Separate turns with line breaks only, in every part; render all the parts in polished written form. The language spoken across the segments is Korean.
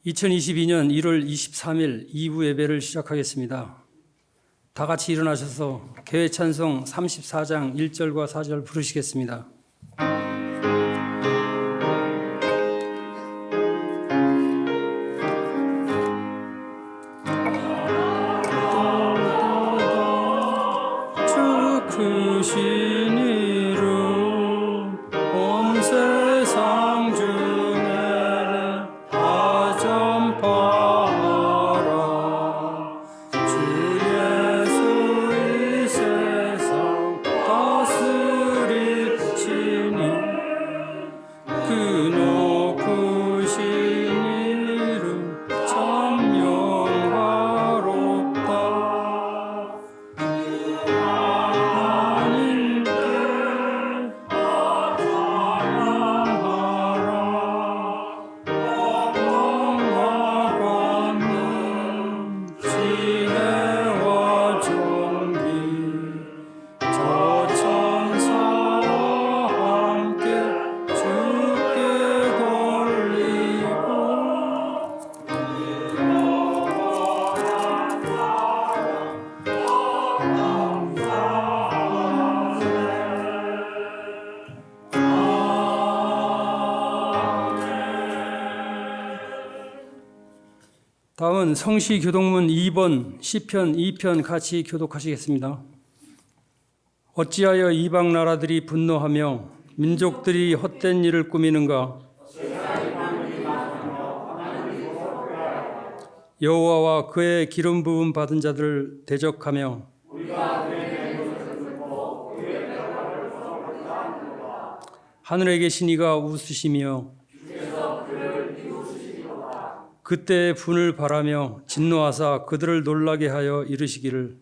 2022년 1월 23일 2부 예배를 시작하겠습니다. 다 같이 일어나셔서 교회 찬송 34장 1절과 4절 부르시겠습니다. 주 크신 이름 온 세상 중에 다 전파하라. 주 예수 이 세상 다스리시니 그 높으신 이름 참 영화롭다. 하나님께 찬양하라. 영광받는 지혜와 존귀 저 천사와 함께 주께 돌리고 다음은 성시교독문 2번 시편 2편 같이 교독하시겠습니다. 어찌하여 이방 나라들이 분노하며 민족들이 헛된 일을 꾸미는가? 여호와와 그의 기름 부음 받은 자들을 대적하며 하늘에 계신 이가 웃으시며 그때 분을 바라며 진노하사 그들을 놀라게 하여 이르시기를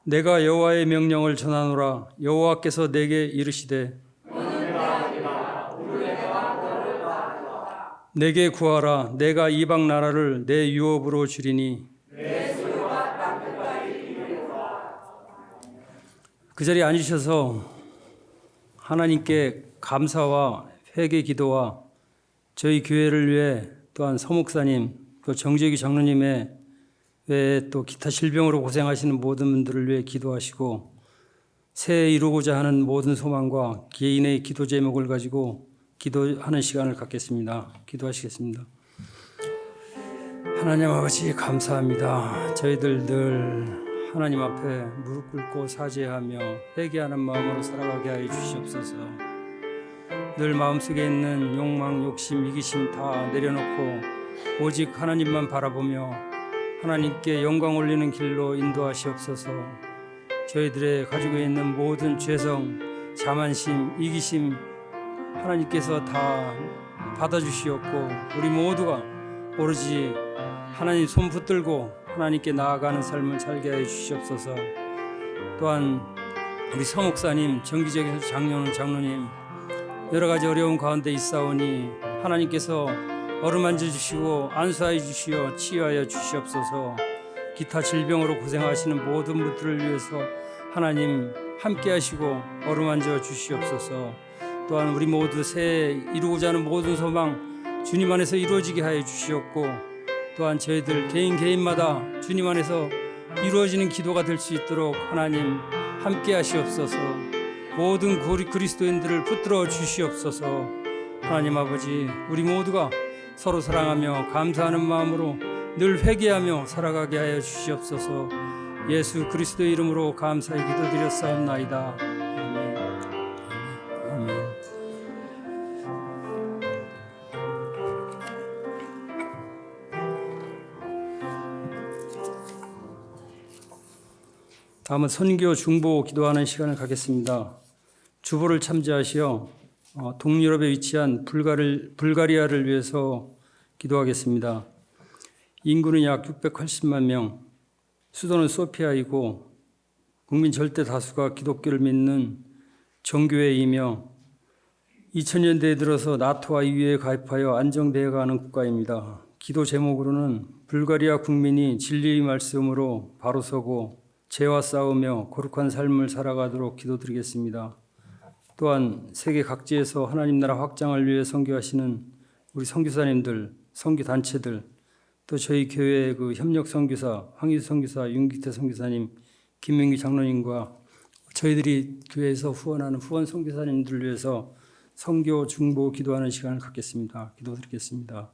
내가 여호와의 명령을 전하노라. 여호와께서 내게 이르시되 내게 구하라. 내가 이방 나라를 내 유업으로 주리니. 그 자리에 앉으셔서 하나님께 감사와 회개 기도와 저희 교회를 위해 또한 서목사님 또 정재기 장로님의 외에 또 기타 질병으로 고생하시는 모든 분들을 위해 기도하시고 새해 이루고자 하는 모든 소망과 개인의 기도 제목을 가지고 기도하는 시간을 갖겠습니다. 기도하시겠습니다. 하나님 아버지 감사합니다. 저희들 늘 하나님 앞에 무릎 꿇고 사죄하며 회개하는 마음으로 살아가게 하여 주시옵소서. 늘 마음속에 있는 욕망, 욕심, 이기심 다 내려놓고 오직 하나님만 바라보며 하나님께 영광 올리는 길로 인도하시옵소서. 저희들의 가지고 있는 모든 죄성, 자만심, 이기심 하나님께서 다 받아주시옵고 우리 모두가 오로지 하나님 손 붙들고 하나님께 나아가는 삶을 살게 하여 주시옵소서. 또한 우리 서목사님, 정기적 장로님 여러 가지 어려운 가운데 있사오니 하나님께서 어루만져 주시고 안수하여 주시어 치유하여 주시옵소서. 기타 질병으로 고생하시는 모든 분들을 위해서 하나님 함께 하시고 어루만져 주시옵소서. 또한 우리 모두 새해 이루고자 하는 모든 소망 주님 안에서 이루어지게 하여 주시옵고 또한 저희들 개인마다 주님 안에서 이루어지는 기도가 될 수 있도록 하나님 함께 하시옵소서. 모든 그리스도인들을 붙들어 주시옵소서. 하나님 아버지 우리 모두가 서로 사랑하며 감사하는 마음으로 늘 회개하며 살아가게 하여 주시옵소서. 예수 그리스도의 이름으로 감사히 기도드렸사옵나이다. 아멘. 아멘. 다음은 선교 중보 기도하는 시간을 갖겠습니다. 주보를 참조하시어 동유럽에 위치한 불가리아를 위해서 기도하겠습니다. 인구는 약 680만 명, 수도는 소피아이고 국민 절대 다수가 기독교를 믿는 정교회이며 2000년대에 들어서 나토와 EU에 가입하여 안정되어가는 국가입니다. 기도 제목으로는 불가리아 국민이 진리의 말씀으로 바로 서고 죄와 싸우며 거룩한 삶을 살아가도록 기도드리겠습니다. 또한 세계 각지에서 하나님 나라 확장을 위해 선교하시는 우리 선교사님들, 선교단체들, 또 저희 교회의 그 협력 선교사, 황희수 선교사, 윤기태 선교사님, 김민기 장로님과 저희들이 교회에서 후원하는 후원 선교사님들을 위해서 선교 중보 기도하는 시간을 갖겠습니다. 기도드리겠습니다.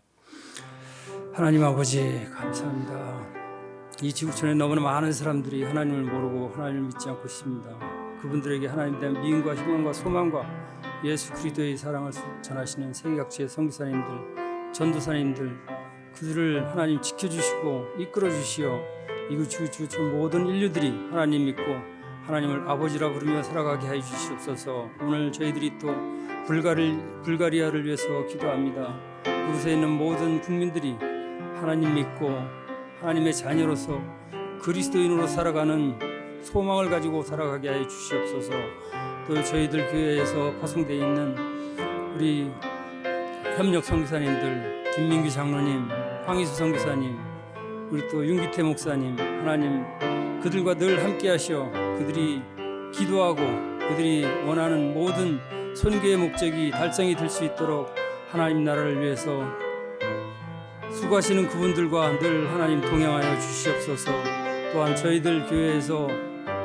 하나님 아버지 감사합니다. 이 지구촌에 너무나 많은 사람들이 하나님을 모르고 하나님을 믿지 않고 있습니다. 그분들에게 하나님에 대한 미움과 희망과 소망과 예수 그리스도의 사랑을 전하시는 세계 각지의 선교사님들, 전도사님들, 그들을 하나님 지켜주시고 이끌어주시어 이구 지구촌 모든 인류들이 하나님 믿고 하나님을 아버지라 부르며 살아가게 해 주시옵소서. 오늘 저희들이 또 불가리아를 위해서 기도합니다. 그곳에 있는 모든 국민들이 하나님 믿고 하나님의 자녀로서 그리스도인으로 살아가는 소망을 가지고 살아가게 하여 주시옵소서. 또 저희들 교회에서 파송되어 있는 우리 협력 선교사님들, 김민규 장로님, 황희수 선교사님, 우리 또 윤기태 목사님, 하나님 그들과 늘 함께 하시어 그들이 기도하고 그들이 원하는 모든 선교의 목적이 달성이 될 수 있도록 하나님 나라를 위해서 수고하시는 그분들과 늘 하나님 동행하여 주시옵소서. 또한 저희들 교회에서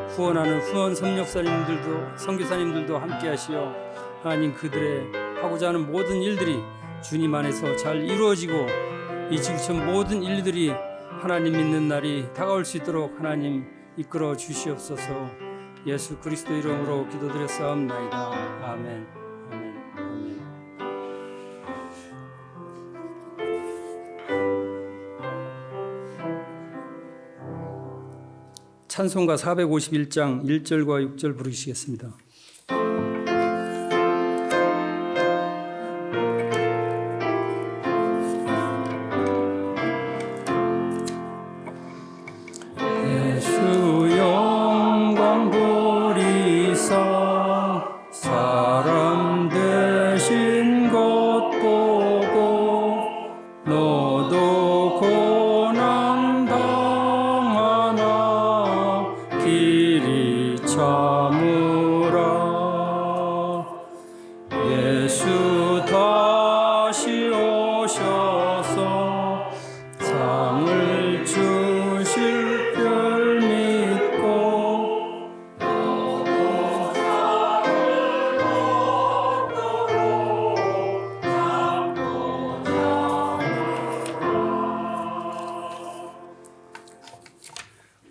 후원하는 후원 선교사님들도 선교사님들도 함께 하시어 하나님 그들의 하고자 하는 모든 일들이 주님 안에서 잘 이루어지고 이 지구촌 모든 인류들이 하나님 믿는 날이 다가올 수 있도록 하나님 이끌어 주시옵소서. 예수 그리스도 이름으로 기도드렸사옵나이다. 아멘. 아멘. 아멘. 찬송가 451장 1절과 6절 부르시겠습니다.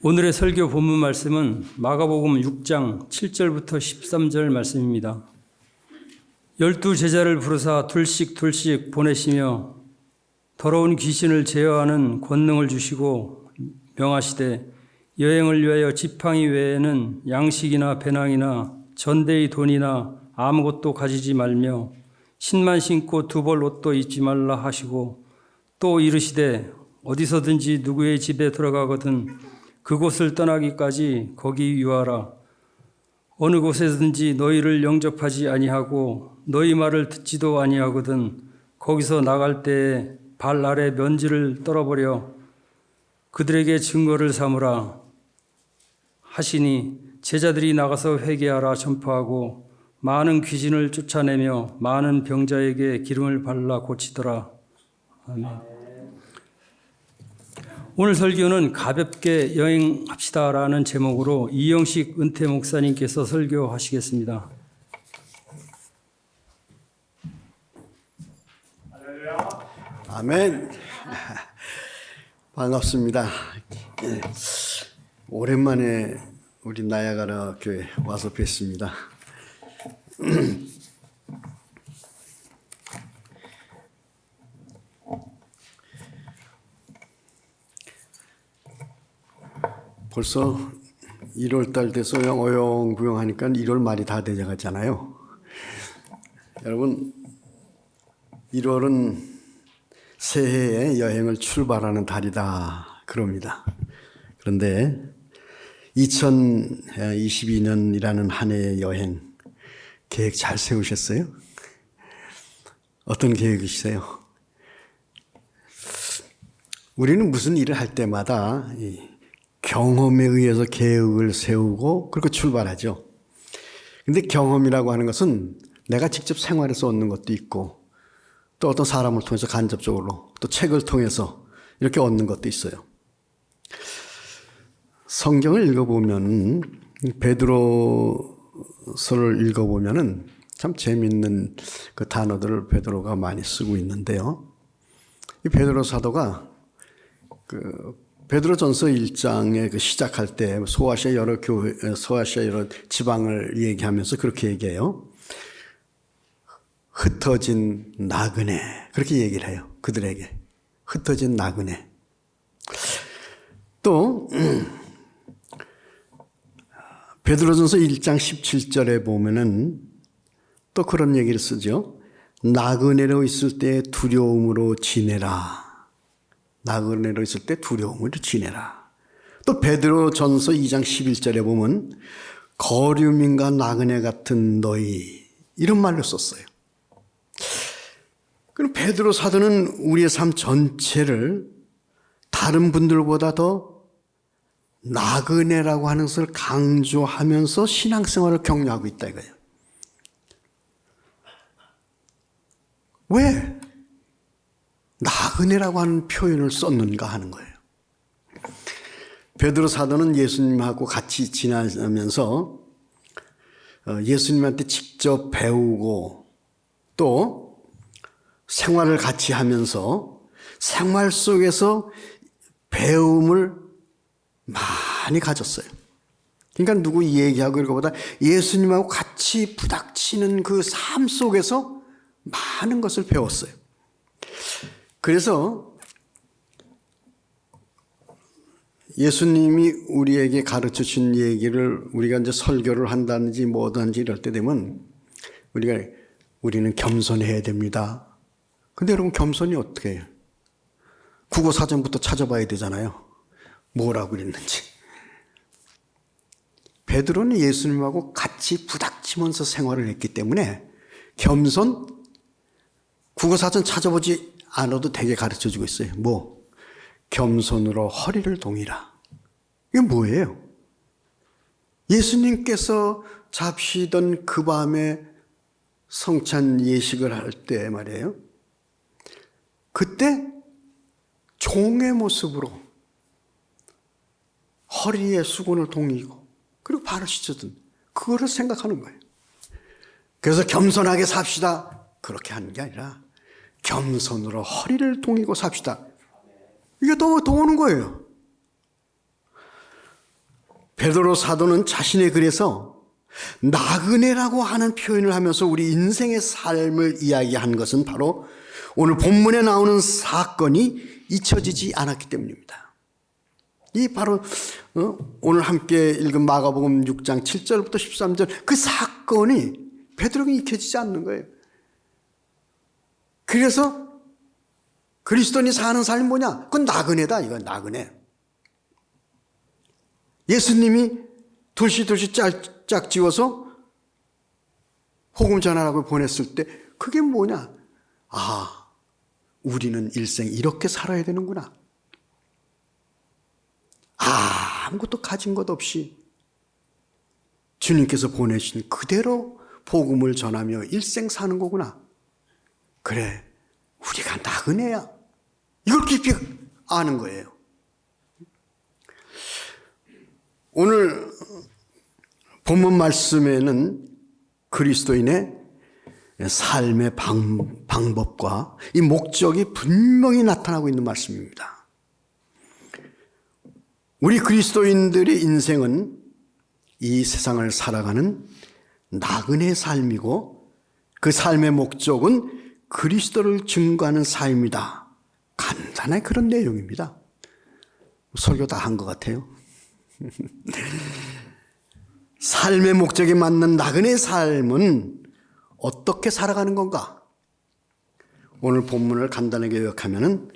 오늘의 설교 본문 말씀은 마가복음 6장 7절부터 13절 말씀입니다. 12 제자를 부르사 둘씩 보내시며 더러운 귀신을 제어하는 권능을 주시고 명하시되 여행을 위하여 지팡이 외에는 양식이나 배낭이나 전대의 돈이나 아무것도 가지지 말며 신만 신고 두 벌 옷도 입지 말라 하시고 또 이르시되 어디서든지 누구의 집에 들어가거든 그곳을 떠나기까지 거기 유하라. 어느 곳에든지 너희를 영접하지 아니하고 너희 말을 듣지도 아니하거든 거기서 나갈 때에 발 아래 면지를 떨어버려 그들에게 증거를 삼으라 하시니 제자들이 나가서 회개하라 전파하고 많은 귀신을 쫓아내며 많은 병자에게 기름을 발라 고치더라. 아멘. 오늘 설교는 가볍게 여행합시다라는 제목으로 이영식 은퇴 목사님께서 설교하시겠습니다.
아멘. 반갑습니다. 오랜만에 우리 나야가라 교회 와서 뵙습니다. 벌써 1월달 돼서 어영부영 하니까 1월 말이 다 되어가잖아요. 여러분 1월은 새해의 여행을 출발하는 달이다 그럽니다. 그런데 2022년이라는 한 해의 여행 계획 잘 세우셨어요? 어떤 계획이세요? 우리는 무슨 일을 할 때마다 경험에 의해서 계획을 세우고 그렇게 출발하죠. 근데 경험이라고 하는 것은 내가 직접 생활해서 얻는 것도 있고 또 어떤 사람을 통해서 간접적으로 또 책을 통해서 이렇게 얻는 것도 있어요. 성경을 읽어보면 베드로서를 읽어보면은 참 재미있는 그 단어들을 베드로가 많이 쓰고 있는데요. 이 베드로 사도가 그 베드로전서 1장에 그 시작할 때 소아시아 여러 교회, 소아시아 여러 지방을 얘기하면서 그렇게 얘기해요. 흩어진 나그네 그렇게 얘기를 해요. 그들에게 흩어진 나그네. 또 베드로전서 1장 17절에 보면은 또 그런 얘기를 쓰죠. 나그네로 있을 때 두려움으로 지내라. 나그네로 있을 때 두려움으로 지내라. 또 베드로전서 2장 11절에 보면 거류민과 나그네 같은 너희 이런 말로 썼어요. 그럼 베드로 사도는 우리의 삶 전체를 다른 분들보다 더 나그네라고 하는 것을 강조하면서 신앙생활을 격려하고 있다 이거예요. 왜 나그네라고 하는 표현을 썼는가 하는 거예요. 베드로 사도는 예수님하고 같이 지내면서 예수님한테 직접 배우고 또 생활을 같이 하면서 생활 속에서 배움을 많이 가졌어요. 그러니까 누구 얘기하고 이런 것보다 예수님하고 같이 부닥치는 그 삶 속에서 많은 것을 배웠어요. 그래서 예수님이 우리에게 가르쳐 준 얘기를 우리가 이제 설교를 한다든지 뭐든지 이럴 때 되면 우리는 겸손해야 됩니다. 근데 여러분 겸손이 어떻게 해요? 국어 사전부터 찾아봐야 되잖아요. 뭐라고 그랬는지. 베드로는 예수님하고 같이 부닥치면서 생활을 했기 때문에 겸손 국어 사전 찾아보지 않아도 되게 가르쳐주고 있어요. 뭐 겸손으로 허리를 동이라. 이게 뭐예요? 예수님께서 잡시던 그 밤에 성찬 예식을 할 때 말이에요. 그때 종의 모습으로 허리에 수건을 동이고 그리고 발을 씻었던 그거를 생각하는 거예요. 그래서 겸손하게 삽시다. 그렇게 하는 게 아니라 겸손으로 허리를 동이고 삽시다. 이게 또 오는 거예요. 베드로 사도는 자신의 글에서 나그네라고 하는 표현을 하면서 우리 인생의 삶을 이야기한 것은 바로 오늘 본문에 나오는 사건이 잊혀지지 않았기 때문입니다. 이 바로 오늘 함께 읽은 마가복음 6장 7절부터 13절 그 사건이 베드로에게 잊혀지지 않는 거예요. 그래서 그리스도인이 사는 삶이 뭐냐? 그건 나그네다. 이건 나그네. 예수님이 둘씩 짝 지워서 복음 전하라고 보냈을 때 그게 뭐냐? 아, 우리는 일생 이렇게 살아야 되는구나. 아무것도 가진 것 없이 주님께서 보내신 그대로 복음을 전하며 일생 사는 거구나. 그래, 우리가 나그네야. 이걸 깊이 아는 거예요. 오늘 본문 말씀에는 그리스도인의 삶의 방법과 이 목적이 분명히 나타나고 있는 말씀입니다. 우리 그리스도인들의 인생은 이 세상을 살아가는 나그네 삶이고 그 삶의 목적은 그리스도를 증거하는 삶이다. 간단한 그런 내용입니다. 설교 다 한 것 같아요. 삶의 목적에 맞는 나그네 삶은 어떻게 살아가는 건가? 오늘 본문을 간단하게 요약하면은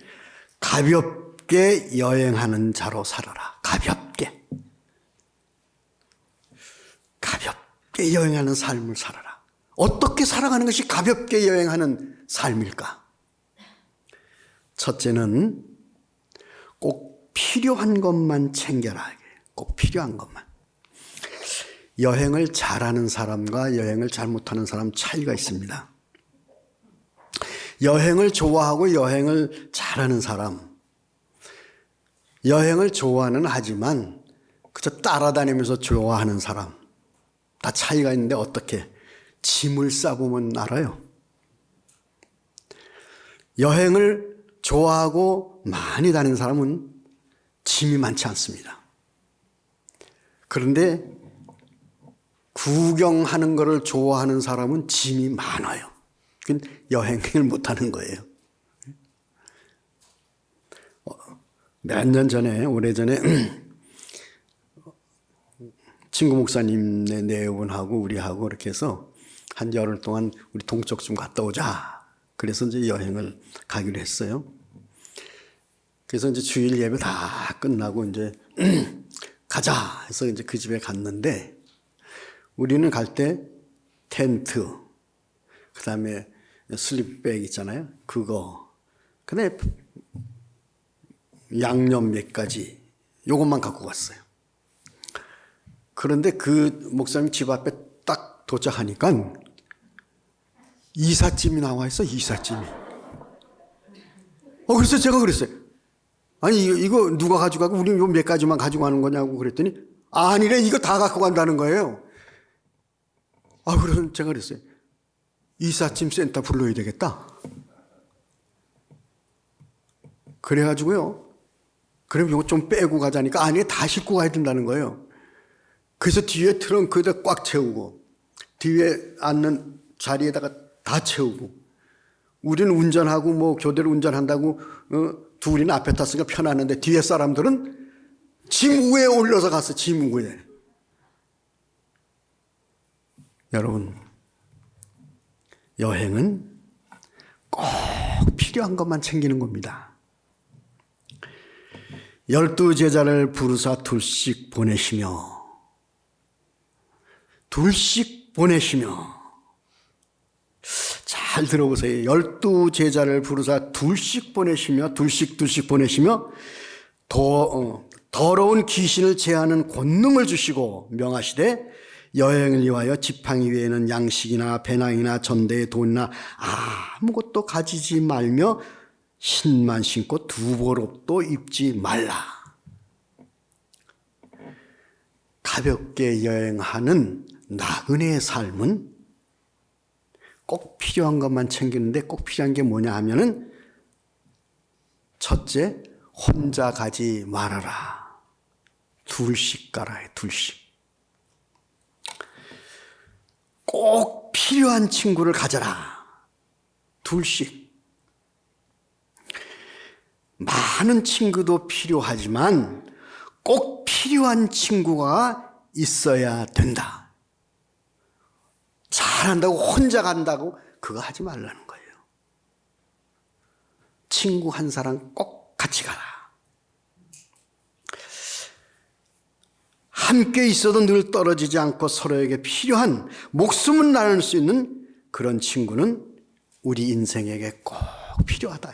가볍게 여행하는 자로 살아라. 가볍게 여행하는 삶을 살아라. 어떻게 살아가는 것이 가볍게 여행하는 삶일까? 첫째는 꼭 필요한 것만 챙겨라. 꼭 필요한 것만. 여행을 잘하는 사람과 여행을 잘못하는 사람 차이가 있습니다. 여행을 좋아하고 여행을 잘하는 사람, 여행을 좋아는 하지만 그저 따라다니면서 좋아하는 사람, 다 차이가 있는데 어떻게 짐을 싸보면 알아요. 여행을 좋아하고 많이 다니는 사람은 짐이 많지 않습니다. 그런데 구경하는 것을 좋아하는 사람은 짐이 많아요. 그건 여행을 못하는 거예요. 몇 년 전에, 오래전에 친구 목사님네 네분하고 우리하고 이렇게 해서 한 열흘 동안 우리 동쪽 좀 갔다 오자. 그래서 이제 여행을 가기로 했어요. 그래서 이제 주일 예배 다 끝나고 이제 가자 해서 이제 그 집에 갔는데 우리는 갈 때 텐트, 그 다음에 슬립백 있잖아요. 그거, 그 다음에 양념 몇 가지, 요것만 갖고 갔어요. 그런데 그 목사님 집 앞에 딱 도착하니까 이삿짐이 나와 있어, 이삿짐이. 그래서 제가 그랬어요. 아니, 이거 누가 가져가고, 우리 요 몇 가지만 가지고 가는 거냐고 그랬더니, 아니래, 이거 다 갖고 간다는 거예요. 그래서 제가 그랬어요. 이삿짐 센터 불러야 되겠다. 그래가지고요. 그럼 이거 좀 빼고 가자니까, 아니, 다 싣고 가야 된다는 거예요. 그래서 뒤에 트렁크에다 꽉 채우고, 뒤에 앉는 자리에다가 다 채우고, 우리는 운전하고 뭐 교대로 운전한다고 둘이는 앞에 탔으니까 편하는데 뒤에 사람들은 짐 위에 올려서 갔어. 짐 위에. 여러분, 여행은 꼭 필요한 것만 챙기는 겁니다. 12제자를 부르사 둘씩 보내시며 잘 들어보세요. 12제자를 부르사 둘씩 보내시며 더러운 귀신을 제하는 권능을 주시고 명하시되 여행을 위하여 지팡이 외에는 양식이나 배낭이나 전대에 돈이나 아무것도 가지지 말며 신만 신고 두벌옷도 입지 말라. 가볍게 여행하는 나그네의 삶은 꼭 필요한 것만 챙기는데 꼭 필요한 게 뭐냐 하면은 첫째, 혼자 가지 말아라. 둘씩 가라 해, 둘씩. 꼭 필요한 친구를 가져라. 둘씩. 많은 친구도 필요하지만 꼭 필요한 친구가 있어야 된다. 잘한다고 혼자 간다고 그거 하지 말라는 거예요. 친구 한 사람 꼭 같이 가라. 함께 있어도 늘 떨어지지 않고 서로에게 필요한 목숨을 나눌 수 있는 그런 친구는 우리 인생에게 꼭 필요하다.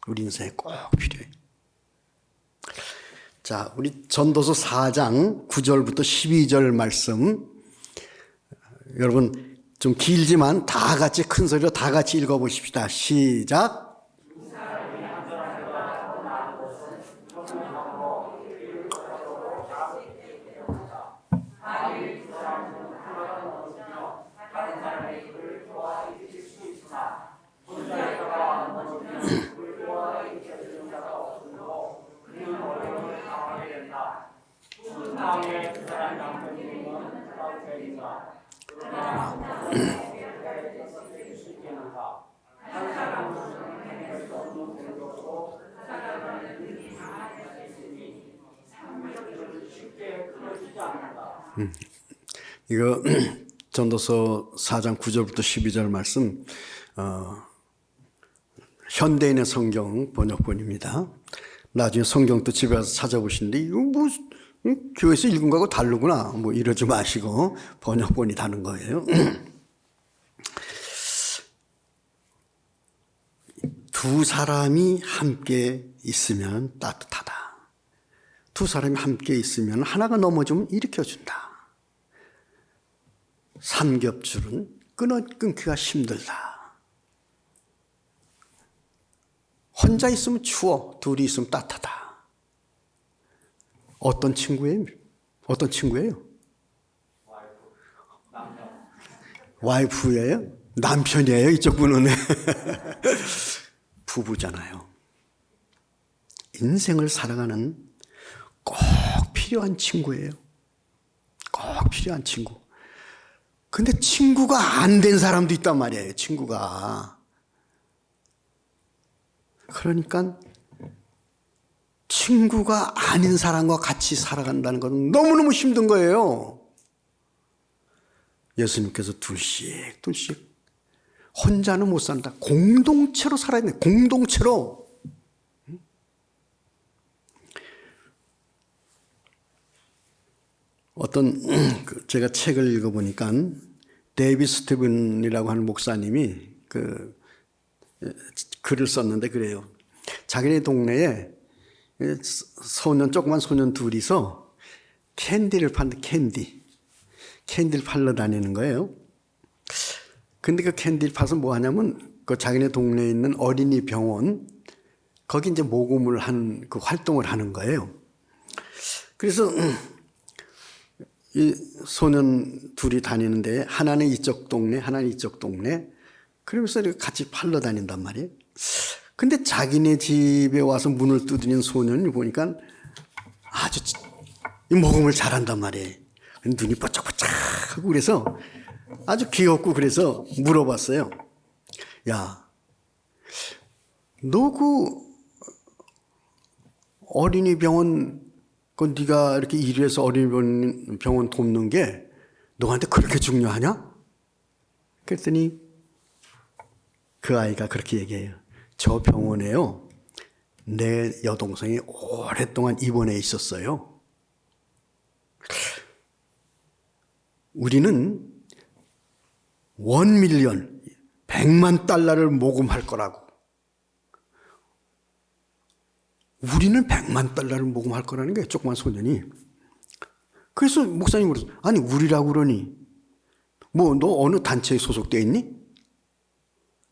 우리 인생에 꼭 필요해. 자, 우리 전도서 4장 9절부터 12절 말씀, 여러분 좀 길지만 다 같이 큰 소리로 다 같이 읽어보십시다. 시작. 이거 전도서 4장 9절부터 12절 말씀 현대인의 성경 번역본입니다. 나중에 성경도 집에 가서 찾아보시는데 이거 뭐 교회에서 읽은 거하고 다르구나 뭐 이러지 마시고 번역본이 다른 거예요. 두 사람이 함께 있으면 따뜻하다. 두 사람이 함께 있으면 하나가 넘어지면 일으켜준다. 삼겹줄은 끊기가 힘들다. 혼자 있으면 추워, 둘이 있으면 따뜻하다. 어떤 친구예요? 어떤 친구예요? 와이프예요? 남편이에요? 이쪽 분은. 부부잖아요. 인생을 살아가는 꼭 필요한 친구예요. 꼭 필요한 친구. 근데 친구가 안 된 사람도 있단 말이에요. 친구가. 그러니까 친구가 아닌 사람과 같이 살아간다는 건 너무너무 힘든 거예요. 예수님께서 둘씩 혼자는 못 산다. 공동체로 살아야 돼. 공동체로. 어떤 제가 책을 읽어보니까 데이비 스티븐이라고 하는 목사님이 글을 썼는데 그래요. 자기네 동네에 조그만 소년 둘이서 캔디를 캔디를 팔러 다니는 거예요. 근데 그 캔디를 파서 뭐 하냐면 그 자기네 동네에 있는 어린이 병원 거기 이제 모금을 한 그 활동을 하는 거예요. 그래서 이 소년 둘이 다니는데 하나는 이쪽 동네, 하나는 이쪽 동네. 그러면서 같이 팔러 다닌단 말이에요. 근데 자기네 집에 와서 문을 두드린 소년을 보니까 아주 이 모금을 잘한단 말이에요. 눈이 번쩍번쩍하고 그래서 아주 귀엽고 그래서 물어봤어요. 야, 너 어린이 병원 네가 이렇게 일해서 어린이 병원 돕는 게 너한테 그렇게 중요하냐? 그랬더니 그 아이가 그렇게 얘기해요. 저 병원에요. 내 여동생이 오랫동안 입원해 있었어요. 우리는 1밀리언, 100만 달러를 모금할 거라고. 우리는 100만 달러를 모금할 거라는 게 조그만 소년이. 그래서 목사님이 그랬어요. 아니 우리라고 그러니 뭐 너 어느 단체에 소속돼 있니?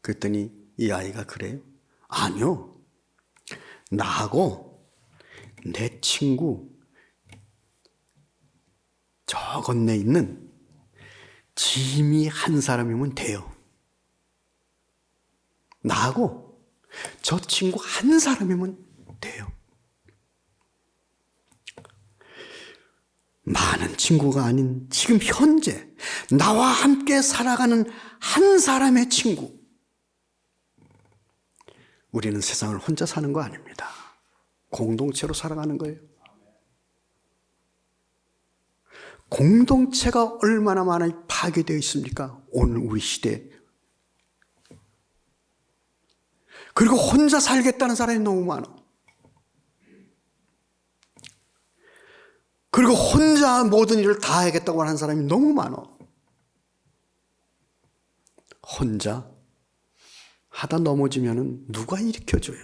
그랬더니 이 아이가 그래요. 아니요. 나하고 내 친구 저 건너에 있는 지미 한 사람이면 돼요. 나하고 저 친구 한 사람이면 돼요. 많은 친구가 아닌 지금 현재 나와 함께 살아가는 한 사람의 친구. 우리는 세상을 혼자 사는 거 아닙니다. 공동체로 살아가는 거예요. 공동체가 얼마나 많이 파괴되어 있습니까? 오늘 우리 시대에. 그리고 혼자 살겠다는 사람이 너무 많아. 그리고 혼자 모든 일을 다 하겠다고 하는 사람이 너무 많아. 혼자 하다 넘어지면 누가 일으켜줘요?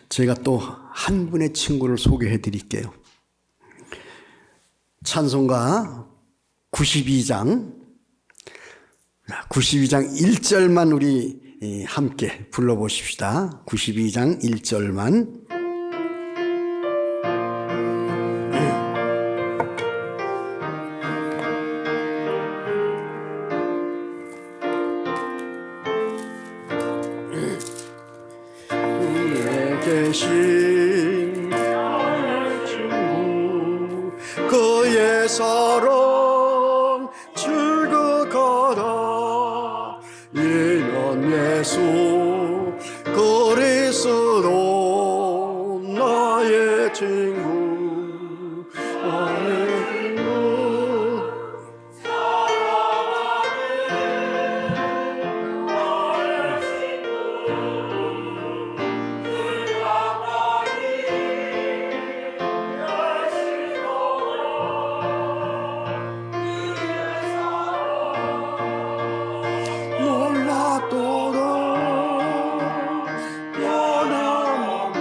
제가 또 한 분의 친구를 소개해 드릴게요. 찬송가 92장 1절만 우리 함께 불러보십시다. 92장 1절만. 계신 친구 그의 사랑 즐거워하다 이는 예수 그리스도 나의 친구 나의 친구 놀랍도록 변함없는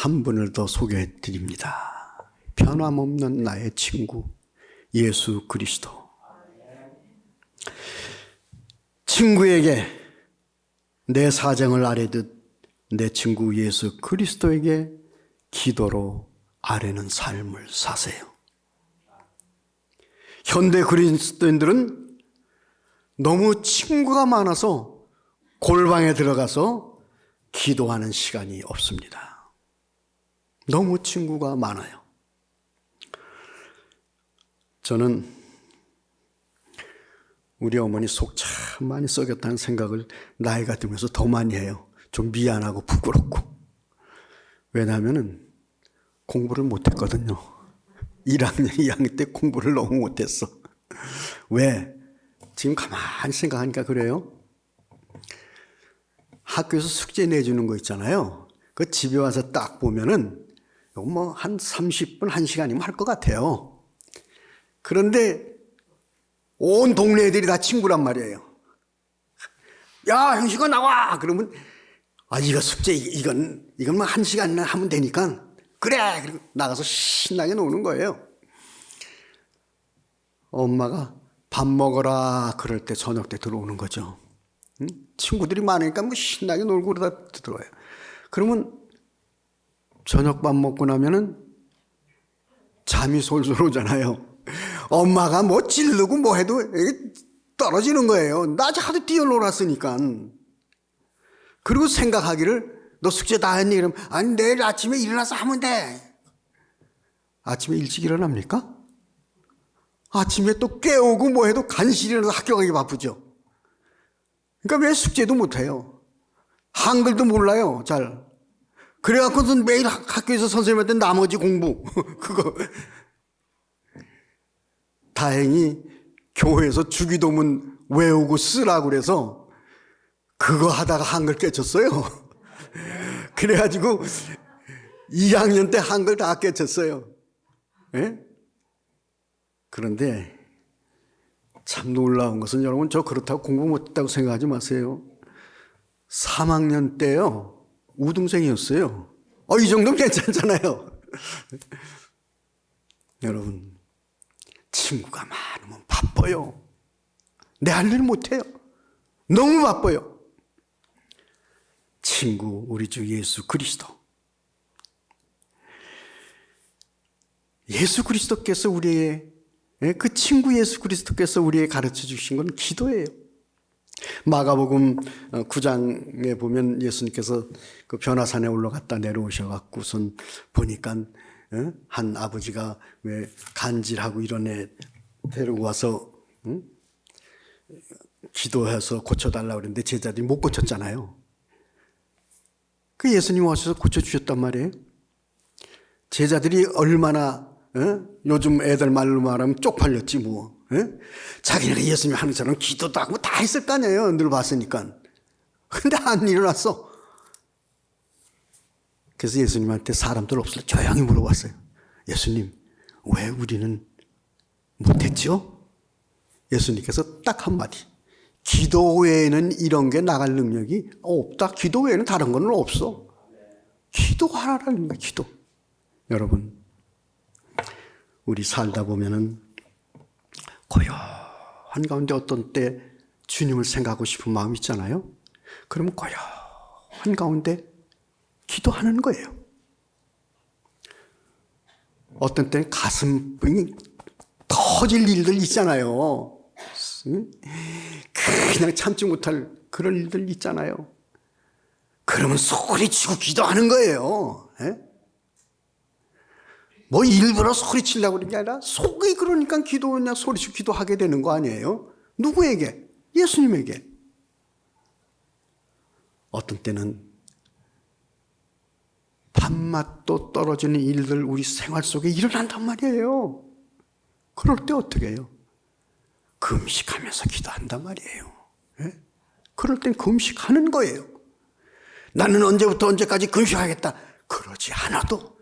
한 분을 더 소개해 드립니다. 변함없는 나의 친구 예수 그리스도. 친구에게 내 사정을 아뢰듯 내 친구 예수 그리스도에게 기도로 아뢰는 삶을 사세요. 현대 그리스도인들은 너무 친구가 많아서 골방에 들어가서 기도하는 시간이 없습니다. 너무 친구가 많아요. 저는 우리 어머니 속 참 많이 썩였다는 생각을 나이가 들면서 더 많이 해요. 좀 미안하고 부끄럽고. 왜냐하면 공부를 못했거든요. 1학년, 2학년 때 공부를 너무 못했어. 왜? 지금 가만히 생각하니까 그래요. 학교에서 숙제 내주는 거 있잖아요. 그 집에 와서 딱 보면은 뭐 한 30분, 1시간이면 할 것 같아요. 그런데 온 동네 애들이 다 친구란 말이에요. 야, 형식아 나와! 그러면 이거 숙제 이건 뭐 1시간이나 하면 되니까 그래! 그리고 나가서 신나게 노는 거예요. 엄마가 밥 먹어라 그럴 때 저녁 때 들어오는 거죠. 응? 친구들이 많으니까 뭐 신나게 놀고 그러다 들어와요. 그러면 저녁 밥 먹고 나면은 잠이 솔솔 오잖아요. 엄마가 뭐 찌르고 뭐 해도 떨어지는 거예요. 낮에 하도 뛰어놀았으니까. 그리고 생각하기를 너 숙제 다 했니? 그러면 아니 내일 아침에 일어나서 하면 돼. 아침에 일찍 일어납니까? 아침에 또 깨우고 뭐 해도 간신히 일어나서 학교 가기 바쁘죠. 그러니까 왜 숙제도 못해요? 한글도 몰라요 잘. 그래갖고는 매일 학교에서 선생님한테 나머지 공부 그거. 다행히 교회에서 주기도문 외우고 쓰라고 그래서 그거 하다가 한글 깨쳤어요. 그래가지고 2학년 때 한글 다 깨쳤어요. 예? 그런데 참 놀라운 것은 여러분 저 그렇다고 공부 못했다고 생각하지 마세요. 3학년 때요 우등생이었어요. 이 정도면 괜찮잖아요. 여러분 친구가 많으면 바빠요. 내 할 일 못해요. 너무 바빠요. 친구 우리 주 예수 그리스도. 예수 그리스도께서 우리의 그 친구 예수 그리스도께서 우리에게 가르쳐 주신 건 기도예요. 마가복음 9장에 보면 예수님께서 그 변화산에 올라갔다 내려오셔갖고선 보니까 한 아버지가 왜 간질하고 이런 애 데리고 와서 기도해서 고쳐달라고 그랬는데 제자들이 못 고쳤잖아요. 그 예수님이 와서 고쳐주셨단 말이에요. 제자들이 얼마나 요즘 애들 말로 말하면 쪽팔렸지 뭐. 자기네가 예수님이 하는 것처럼 기도도 하고 다 했을 거 아니에요. 늘 봤으니까. 근데 안 일어났어. 그래서 예수님한테 사람들 없을 때 조용히 물어봤어요. 예수님, 왜 우리는 못했죠? 예수님께서 딱 한마디. 기도 외에는 이런 게 나갈 능력이 없다. 기도 외에는 다른 건 없어. 기도하라는 거예요. 기도. 여러분, 우리 살다 보면은 고요한 가운데 어떤 때 주님을 생각하고 싶은 마음 있잖아요. 그러면 고요한 가운데 기도하는 거예요. 어떤 때는 가슴이 터질 일들 있잖아요. 그냥 참지 못할 그런 일들 있잖아요. 그러면 소리치고 기도하는 거예요. 뭐 일부러 소리치려고 그런 게 아니라 속이 그러니까 그냥 소리치고 기도하게 되는 거 아니에요? 누구에게? 예수님에게. 어떤 때는 밥맛도 떨어지는 일들 우리 생활 속에 일어난단 말이에요. 그럴 때 어떻게 해요? 금식하면서 기도한단 말이에요. 그럴 땐 금식하는 거예요. 나는 언제부터 언제까지 금식하겠다. 그러지 않아도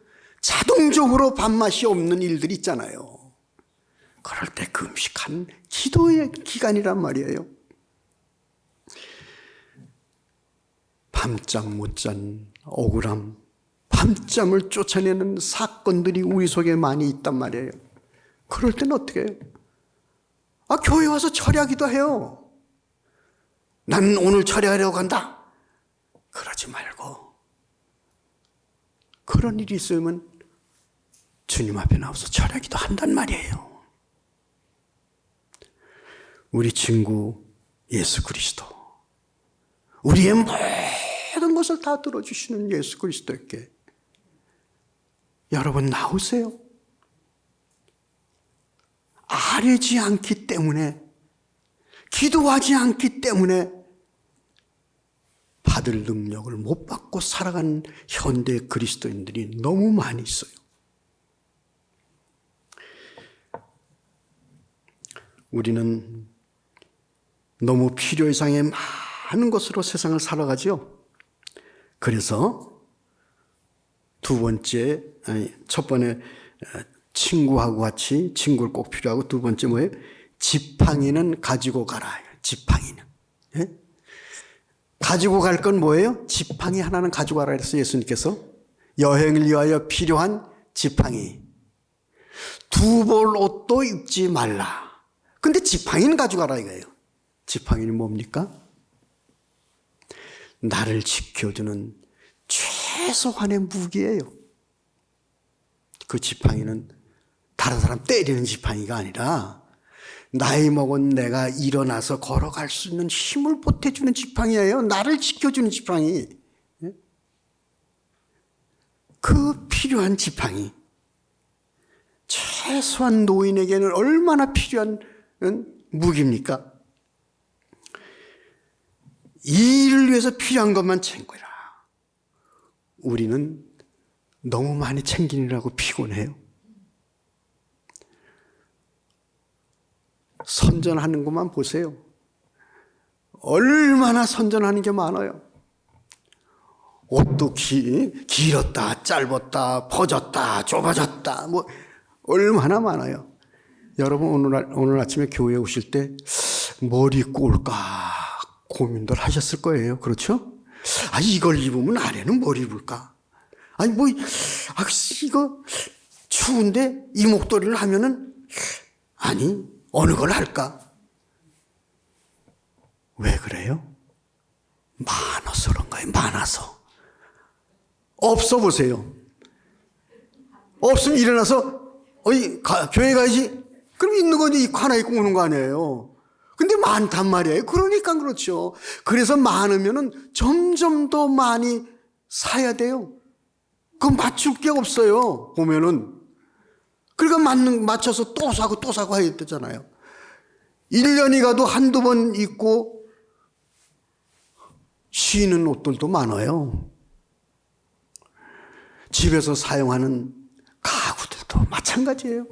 자동적으로 밥맛이 없는 일들이 있잖아요. 그럴 때 금식한 기도의 기간이란 말이에요. 밤잠 못 잔 억울함, 밤잠을 쫓아내는 사건들이 우리 속에 많이 있단 말이에요. 그럴 때는 어떻게 해요? 교회 와서 철야기도 해요. 난 오늘 철야하려고 간다. 그러지 말고 그런 일이 있으면 주님 앞에 나와서 철야기도 한단 말이에요. 우리 친구 예수 그리스도, 우리의 모든 것을 다 들어주시는 예수 그리스도께 여러분 나오세요. 아뢰지 않기 때문에, 기도하지 않기 때문에 받을 능력을 못 받고 살아가는 현대 그리스도인들이 너무 많이 있어요. 우리는 너무 필요 이상의 많은 것으로 세상을 살아가죠. 그래서 첫 번에 친구하고 같이 친구를 꼭 필요하고, 두 번째 뭐예요? 지팡이는 가지고 가라. 지팡이는. 예? 가지고 갈 건 뭐예요? 지팡이 하나는 가지고 가라 그랬어요. 예수님께서. 여행을 위하여 필요한 지팡이. 두 벌 옷도 입지 말라. 근데 지팡이는 가지고 가라 이거예요. 지팡이는 뭡니까? 나를 지켜주는 최소한의 무기예요. 그 지팡이는 다른 사람 때리는 지팡이가 아니라 나이 먹은 내가 일어나서 걸어갈 수 있는 힘을 보태주는 지팡이예요. 나를 지켜주는 지팡이. 그 필요한 지팡이. 최소한 노인에게는 얼마나 필요한 무기입니까? 이 일을 위해서 필요한 것만 챙겨라. 우리는 너무 많이 챙기느라고 피곤해요. 선전하는 것만 보세요. 얼마나 선전하는 게 많아요. 옷도 길었다, 짧았다, 퍼졌다, 좁아졌다, 뭐 얼마나 많아요. 여러분 오늘 아침에 교회에 오실 때 뭘 입고 올까 고민들 하셨을 거예요. 그렇죠? 이걸 입으면 아래는 뭘 입을까? 이거 추운데 이 목도리를 하면은 어느 걸 할까? 왜 그래요? 많아서 그런가요? 많아서. 없어 보세요. 없으면 일어나서 교회 가야지. 그럼 있는 거 입고 하나 입고 오는 거 아니에요. 근데 많단 말이에요. 그러니까 그렇죠. 그래서 많으면은 점점 더 많이 사야 돼요. 그건 맞출 게 없어요. 보면은. 그러니까 맞춰서 또 사고 해야 되잖아요. 1년이 가도 한두 번 입고 쉬는 옷들도 많아요. 집에서 사용하는 가구들도 마찬가지예요.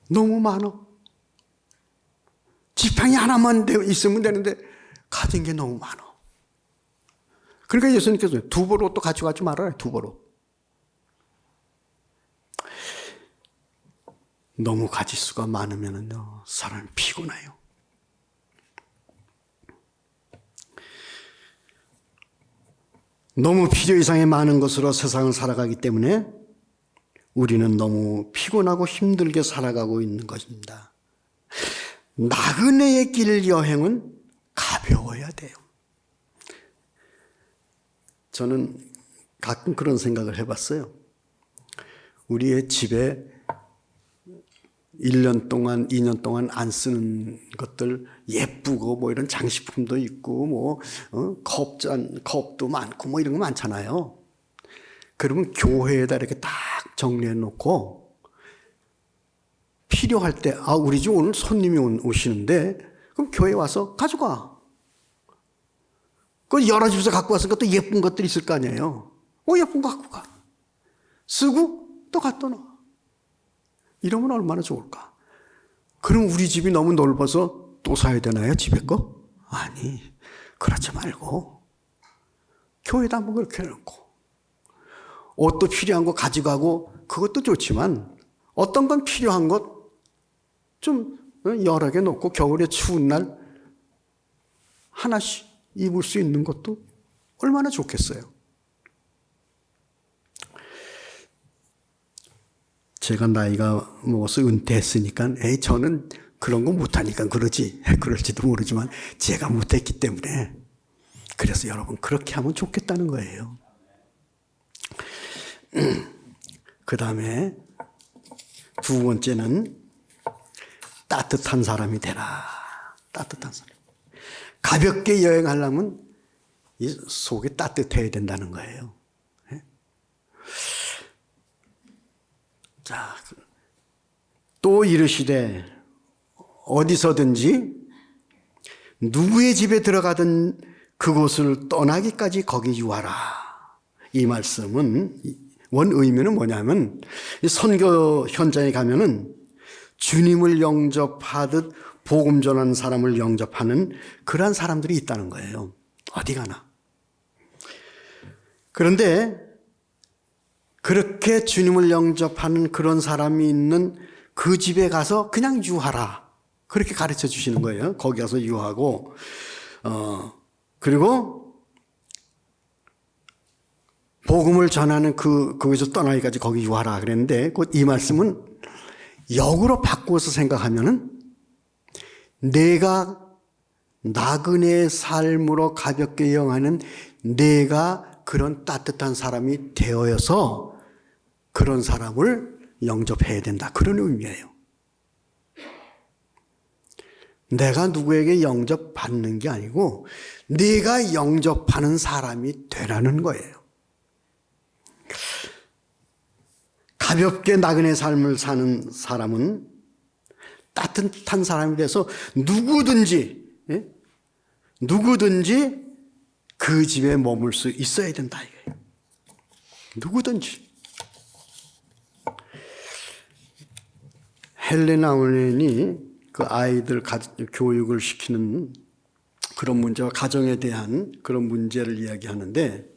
너무 많아. 지팡이 하나만 있으면 되는데 가진 게 너무 많아. 그러니까 예수님께서 두 벌 옷도 가져가지 말아요. 두 벌 옷. 너무 가지수가 많으면요 사람이 피곤해요. 너무 필요 이상의 많은 것으로 세상을 살아가기 때문에 우리는 너무 피곤하고 힘들게 살아가고 있는 것입니다. 나그네의 길 여행은 가벼워야 돼요. 저는 가끔 그런 생각을 해봤어요. 우리의 집에 1년 동안, 2년 동안 안 쓰는 것들 예쁘고 뭐 이런 장식품도 있고 뭐 컵도 많고 이런 거 많잖아요. 그러면 교회에다 이렇게 딱 정리해 놓고 필요할 때 우리 집 오늘 손님이 오시는데 그럼 교회 와서 가져가. 그 여러 집에서 갖고 왔으니까 또 예쁜 것들이 있을 거 아니에요. 예쁜 거 갖고 가. 쓰고 또 갖다 놔. 이러면 얼마나 좋을까? 그럼 우리 집이 너무 넓어서 또 사야 되나요? 집에 거? 아니, 그렇지 말고 교회에다 한번 그렇게 해놓고 옷도 필요한 거 가져가고 그것도 좋지만 어떤 건 필요한 것 좀 여러 개 놓고 겨울에 추운 날 하나씩 입을 수 있는 것도 얼마나 좋겠어요. 제가 나이가 먹어서 은퇴했으니까 에이 저는 그런 거 못하니까 그럴지도 모르지만 제가 못했기 때문에 그래서 여러분 그렇게 하면 좋겠다는 거예요. 그 다음에 두 번째는 따뜻한 사람이 되라. 따뜻한 사람. 가볍게 여행하려면 이 속이 따뜻해야 된다는 거예요. 자, 또 이르시되 어디서든지 누구의 집에 들어가든 그곳을 떠나기까지 거기 유하라. 이 말씀은 원 의미는 뭐냐면 선교 현장에 가면은 주님을 영접하듯 복음 전하는 사람을 영접하는 그러한 사람들이 있다는 거예요. 어디 가나. 그런데 그렇게 주님을 영접하는 그런 사람이 있는 그 집에 가서 그냥 유하라. 그렇게 가르쳐 주시는 거예요. 거기 가서 유하고, 그리고 복음을 전하는 거기서 떠나기까지 거기 유하라 그랬는데, 곧 이 말씀은 역으로 바꾸어서 생각하면은 내가 나그네의 삶으로 가볍게 여행하는 내가 그런 따뜻한 사람이 되어서 그런 사람을 영접해야 된다. 그런 의미예요. 내가 누구에게 영접받는 게 아니고 네가 영접하는 사람이 되라는 거예요. 가볍게 나그네 삶을 사는 사람은 따뜻한 사람이 돼서 누구든지 그 집에 머물 수 있어야 된다 이거예요. 누구든지. 헬레나 원인이 그 아이들 교육을 시키는 그런 문제와 가정에 대한 그런 문제를 이야기하는데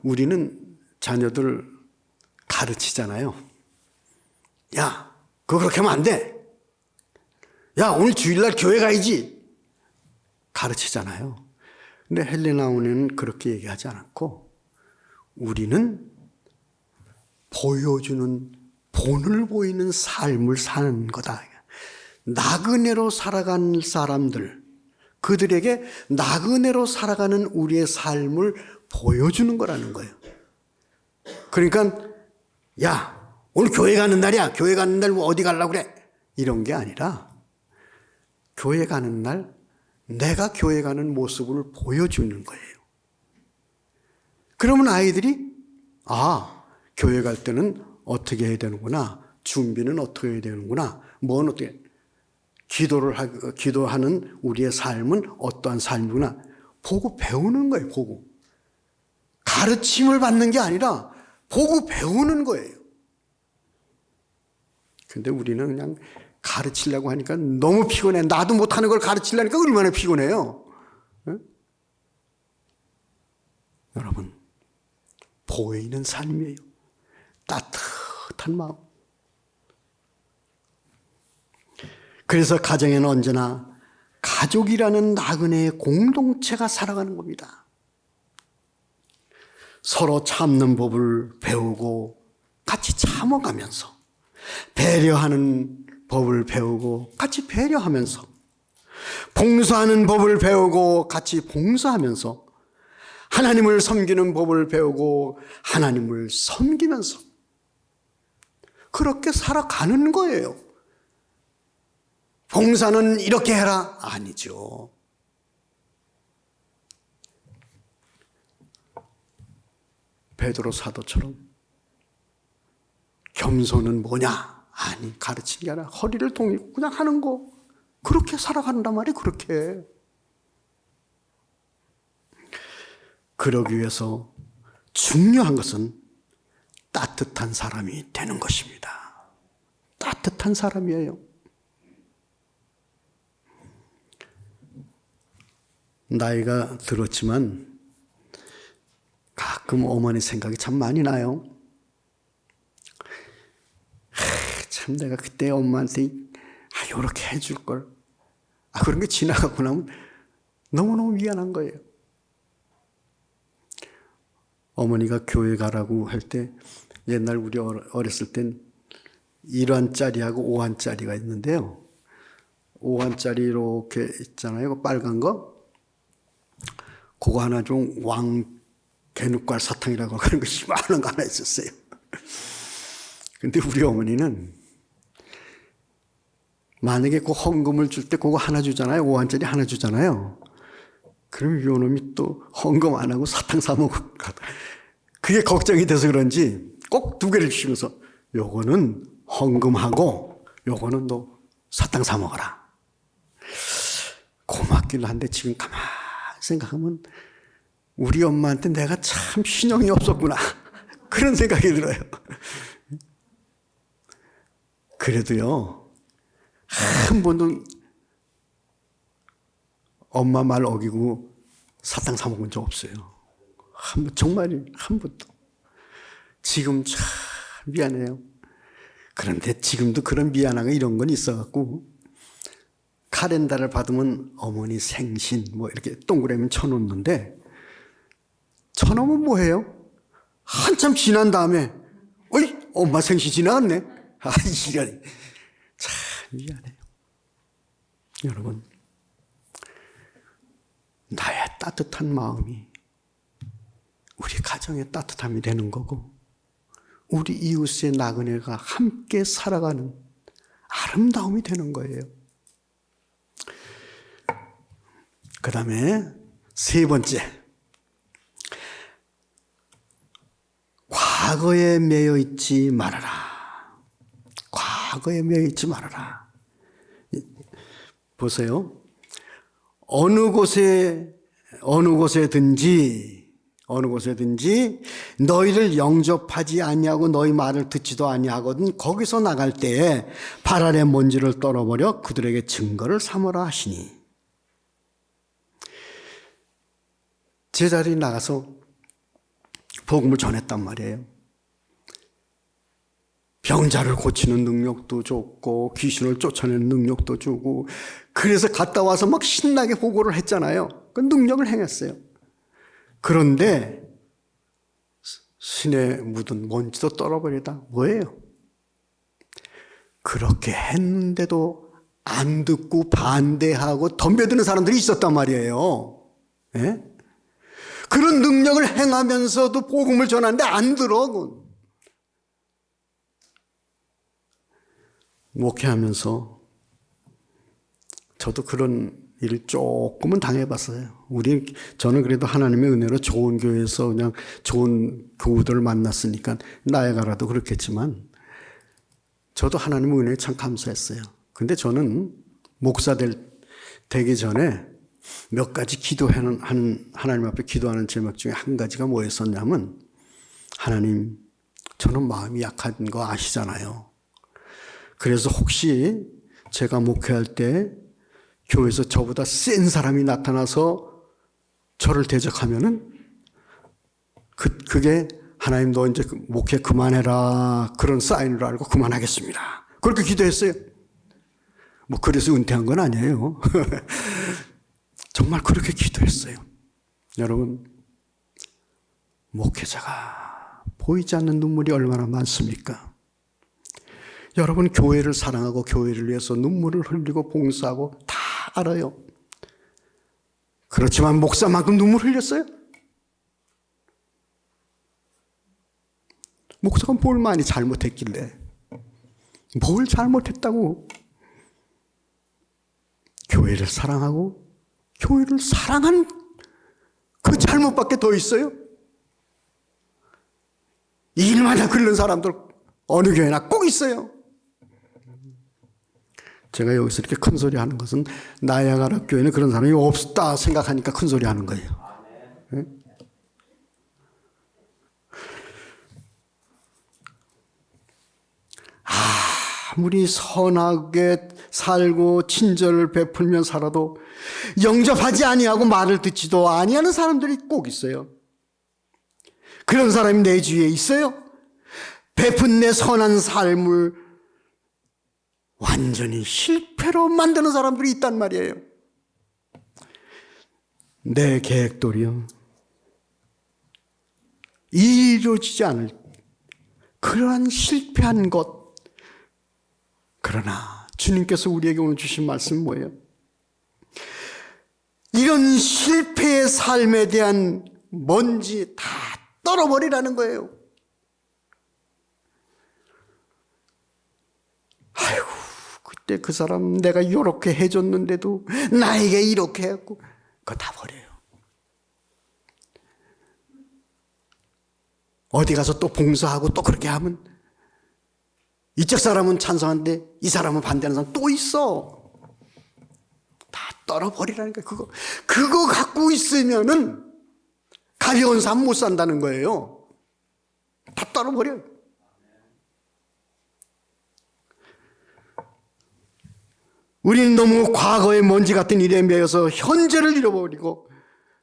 우리는 자녀들 가르치잖아요. 야, 그거 그렇게 하면 안 돼. 야, 오늘 주일날 교회 가야지. 가르치잖아요. 근데 헬레나 원인은 그렇게 얘기하지 않았고 우리는 보여주는 본을 보이는 삶을 사는 거다. 나그네로 살아가는 사람들, 그들에게 나그네로 살아가는 우리의 삶을 보여주는 거라는 거예요. 그러니까 야, 오늘 교회 가는 날이야. 교회 가는 날 어디 가려고 그래? 이런 게 아니라 교회 가는 날 내가 교회 가는 모습을 보여주는 거예요. 그러면 아이들이 교회 갈 때는 어떻게 해야 되는구나. 준비는 어떻게 해야 되는구나. 뭔 어떻게 기도하는 우리의 삶은 어떠한 삶이구나. 보고 배우는 거예요. 보고. 가르침을 받는 게 아니라 보고 배우는 거예요. 근데 우리는 그냥 가르치려고 하니까 너무 피곤해. 나도 못하는 걸 가르치려니까 얼마나 피곤해요. 응? 여러분, 보이는 삶이에요. 따뜻한 마음. 그래서 가정에는 언제나 가족이라는 나그네의 공동체가 살아가는 겁니다. 서로 참는 법을 배우고 같이 참아가면서 배려하는 법을 배우고 같이 배려하면서 봉사하는 법을 배우고 같이 봉사하면서 하나님을 섬기는 법을 배우고 하나님을 섬기면서 그렇게 살아가는 거예요. 봉사는 이렇게 해라? 아니죠. 베드로 사도처럼 겸손은 뭐냐? 아니, 가르치는 게 아니라 허리를 동이고 그냥 하는 거. 그렇게 살아간단 말이에요. 그렇게. 그러기 위해서 중요한 것은 따뜻한 사람이 되는 것입니다. 따뜻한 사람이에요. 나이가 들었지만 가끔 어머니 생각이 참 많이 나요. 참 내가 그때 엄마한테 이렇게 해줄 걸. 그런 게 지나가고 나면 너무너무 미안한 거예요. 어머니가 교회 가라고 할 때 옛날 우리 어렸을 땐 1원짜리하고 5원짜리가 있는데요. 5원짜리 이렇게 있잖아요. 빨간 거. 그거 하나 좀 개눈깔 사탕이라고 하는 거 이만한 거 하나 있었어요. 근데 우리 어머니는 만약에 그 헌금을 줄 때 그거 하나 주잖아요. 5원짜리 하나 주잖아요. 그럼 요 놈이 또 헌금 안 하고 사탕 사 먹을 것. 그게 걱정이 돼서 그런지 꼭 2개를 주시면서 요거는 헌금하고 요거는 너 사탕 사 먹어라. 고맙길래 한데 지금 가만히 생각하면 우리 엄마한테 내가 참 신용이 없었구나. 그런 생각이 들어요. 그래도요, 한 번도 엄마 말 어기고 사탕 사 먹은 적 없어요. 정말 한 번도. 지금 참 미안해요. 그런데 지금도 그런 미안함과 이런 건 있어갖고 카렌다를 받으면 어머니 생신 뭐 이렇게 동그라미 쳐놓는데 쳐놓으면 뭐해요? 한참 지난 다음에 어이 엄마 생신 지나갔네. 아 이러니 참 미안해요. 여러분, 나의 따뜻한 마음이 우리 가정의 따뜻함이 되는 거고 우리 이웃의 나그네가 함께 살아가는 아름다움이 되는 거예요. 그 다음에 3번째, 과거에 매여 있지 말아라. 과거에 매여 있지 말아라. 보세요. 어느 곳에든지 너희를 영접하지 아니하고 너희 말을 듣지도 아니하거든 거기서 나갈 때에 발 아래 먼지를 떨어버려 그들에게 증거를 삼으라 하시니. 제자들이 나가서 복음을 전했단 말이에요. 병자를 고치는 능력도 줬고 귀신을 쫓아내는 능력도 주고 그래서 갔다 와서 막 신나게 보고를 했잖아요. 그 능력을 행했어요. 그런데 신에 묻은 먼지도 떨어버리다 뭐예요? 그렇게 했는데도 안 듣고 반대하고 덤벼드는 사람들이 있었단 말이에요. 예? 그런 능력을 행하면서도 복음을 전하는데 안 들어. 목회하면서 저도 그런 일을 조금은 당해봤어요. 저는 그래도 하나님의 은혜로 좋은 교회에서 그냥 좋은 교우들을 만났으니까 나아가라도 그렇겠지만 저도 하나님의 은혜에 참 감사했어요. 근데 저는 목사 되기 전에 몇 가지 하나님 앞에 기도하는 제목 중에 한 가지가 뭐였었냐면 하나님, 저는 마음이 약한 거 아시잖아요. 그래서 혹시 제가 목회할 때 교회에서 저보다 센 사람이 나타나서 저를 대적하면은 그게 하나님 너 이제 목회 그만해라 그런 사인으로 알고 그만하겠습니다. 그렇게 기도했어요. 뭐 그래서 은퇴한 건 아니에요. 정말 그렇게 기도했어요. 여러분, 목회자가 보이지 않는 눈물이 얼마나 많습니까? 여러분, 교회를 사랑하고 교회를 위해서 눈물을 흘리고 봉사하고 다 알아요. 그렇지만 목사만큼 눈물 흘렸어요? 목사가 뭘 많이 잘못했길래? 뭘 잘못했다고? 교회를 사랑하고 교회를 사랑한 그 잘못밖에 더 있어요? 일마다 긁는 사람들 어느 교회나 꼭 있어요. 제가 여기서 이렇게 큰 소리 하는 것은 나야가라 교회는 그런 사람이 없다 생각하니까 큰 소리 하는 거예요. 네? 아무리 선하게 살고 친절을 베풀며 살아도 영접하지 아니하고 말을 듣지도 아니하는 사람들이 꼭 있어요. 그런 사람이 내 주위에 있어요. 베푼 내 선한 삶을 완전히 실패로 만드는 사람들이 있단 말이에요. 내 계획대로요 이루어지지 않을 그러한 실패한 것, 그러나 주님께서 우리에게 오늘 주신 말씀은 뭐예요? 이런 실패의 삶에 대한 먼지 다 떨어버리라는 거예요. 아이고, 그때 그 사람 내가 이렇게 해줬는데도 나에게 이렇게 했고, 그거 다 버려요. 어디 가서 또 봉사하고 또 그렇게 하면 이쪽 사람은 찬성하는데 이 사람은 반대하는 사람 또 있어. 다 떨어버리라니까. 그거 갖고 있으면은 가벼운 삶 못 산다는 거예요. 다 떨어버려요. 우리는 너무 과거의 먼지 같은 일에 매여서 현재를 잃어버리고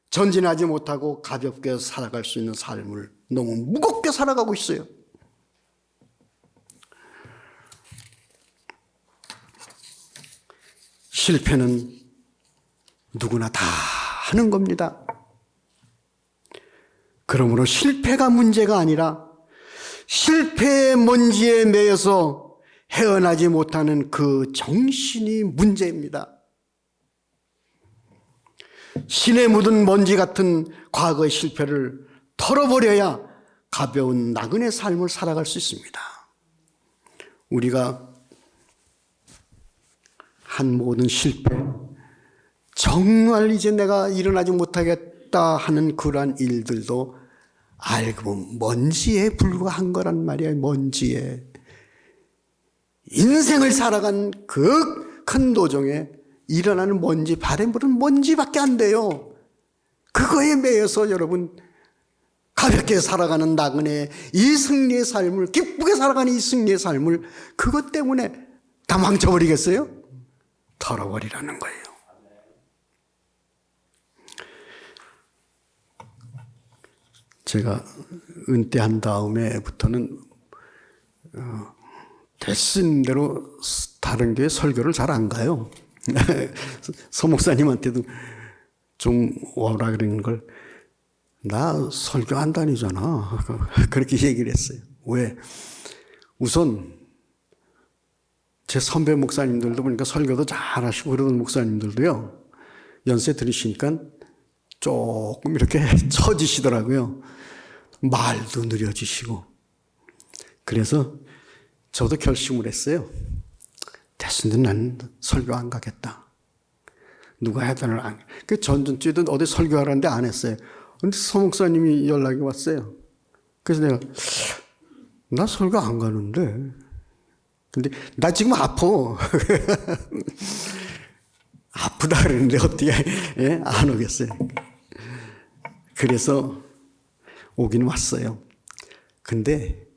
전진하지 못하고 가볍게 살아갈 수 있는 삶을 너무 무겁게 살아가고 있어요. 실패는 누구나 다 하는 겁니다. 그러므로 실패가 문제가 아니라 실패의 먼지에 매여서 헤어나지 못하는 그 정신이 문제입니다. 신에 묻은 먼지 같은 과거의 실패를 털어버려야 가벼운 나그네 삶을 살아갈 수 있습니다. 우리가 한 모든 실패, 정말 이제 내가 일어나지 못하겠다 하는 그러한 일들도 알고 보면 먼지에 불과한 거란 말이에요. 먼지에. 인생을 살아간 그 큰 도정에 일어나는 먼지, 바람불은 먼지밖에 안 돼요. 그거에 매여서 여러분 가볍게 살아가는 나그네 이 승리의 삶을, 기쁘게 살아가는 이 승리의 삶을 그것 때문에 다 망쳐버리겠어요? 털어버리라는 거예요. 제가 은퇴한 다음에부터는 됐은 대로 다른 교회 설교를 잘 안 가요. 서 목사님한테도 좀 오라 그러는 걸, 나 설교 안 다니잖아. 그렇게 얘기를 했어요. 왜? 우선 제 선배 목사님들도 보니까 설교도 잘하시고 그러던 목사님들도요, 연세 들으시니까 조금 이렇게 처지시더라고요. 말도 느려지시고. 그래서 저도 결심을 했어요. 됐으면 나는 설교 안 가겠다. 누가 해달라고 안. 그 전주에도 어디 설교하라는데 안 했어요. 근데 서 목사님이 연락이 왔어요. 그래서 내가, 나 설교 안 가는데. 근데 나 지금 아파. 아프다 그러는데 어떻게 안 오겠어요. 그래서 오긴 왔어요. 근데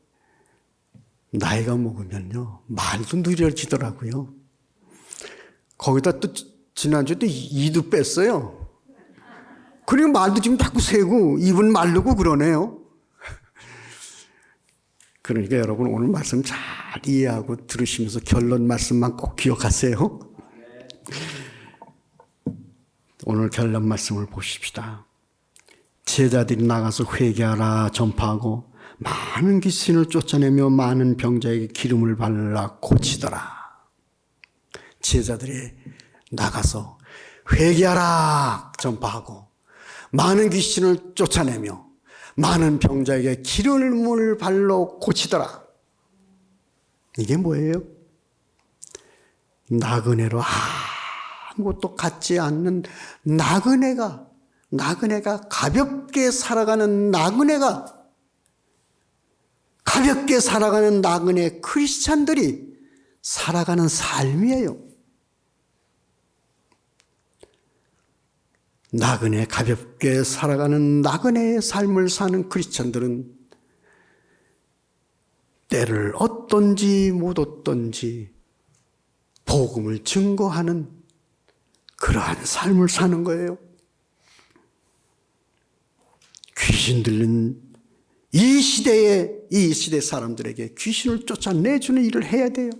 나이가 먹으면요 말도 느려지더라고요. 거기다 또 지난주에 또 이도 뺐어요. 그리고 말도 지금 자꾸 새고 입은 마르고 그러네요. 그러니까 여러분 오늘 말씀 잘 이해하고 들으시면서 결론 말씀만 꼭 기억하세요. 오늘 결론 말씀을 보십시다. 제자들이 나가서 회개하라 전파하고 많은 귀신을 쫓아내며 많은 병자에게 기름을 발라 고치더라. 제자들이 나가서 회개하라 전파하고 많은 귀신을 쫓아내며 많은 병자에게 기름을 발라 고치더라. 이게 뭐예요? 나그네로 아무것도 갖지 않는 나그네가 가볍게 살아가는 가볍게 살아가는 나그네 크리스찬들이 살아가는 삶이에요. 나그네 가볍게 살아가는 나그네의 삶을 사는 크리스찬들은 때를 얻든지 못 얻든지 복음을 증거하는 그러한 삶을 사는 거예요. 귀신 들린 이 시대 사람들에게 귀신을 쫓아내주는 일을 해야 돼요.